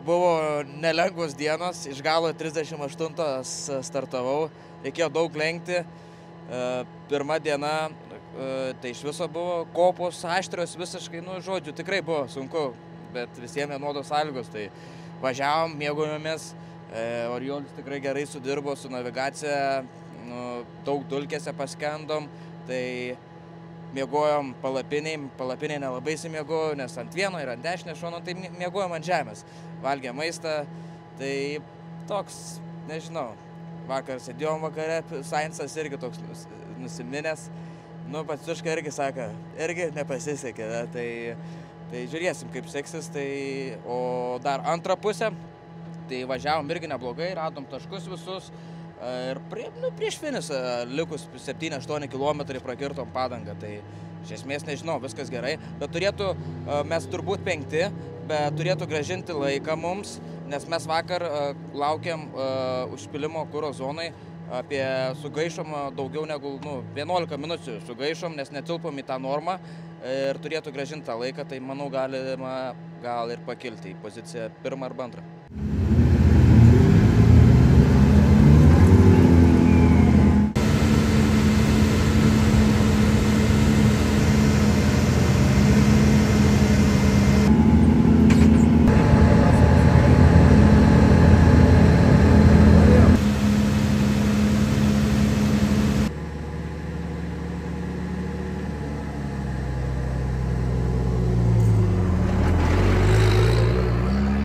Buvo nelengvos dienos, iš galo 38 startavau, reikėjo daug lenkti. Pirma diena, tai iš viso buvo kopos aštrios visiškai, žodžiu, tikrai buvo sunku, bet visiems vienodos sąlygos, tai važiavom, mėgojomės, Oriolis tikrai gerai sudirbo su navigacija, daug dulkėse paskendom, tai mėgojom palapiniai nelabai įsimėgojo, nes ant vieno ir ant dešinio šono, tai mėgojom ant žemės, valgė maistą, tai toks, nežinau, vakar sėdėjom vakare, Sainsas irgi toks nusiminęs, Paciuška irgi sako, irgi nepasisekė, tai žiūrėsim, kaip seksis, o dar antrą pusę, tai važiavom irgi neblogai, radom taškus visus ir prieš finišą likus 7-8 km prakirtom padangą, tai iš esmės nežinau, viskas gerai, bet turėtų, mes turbūt 5, bet turėtų grąžinti laiką mums, nes mes vakar laukiam užpilimo kuro zonai, sugaišom daugiau negu 11 minučių sugaišom, nes netilpom į tą normą ir turėtų grąžinti tą laiką, tai manau galima gal ir pakilti į poziciją 1 arba 2.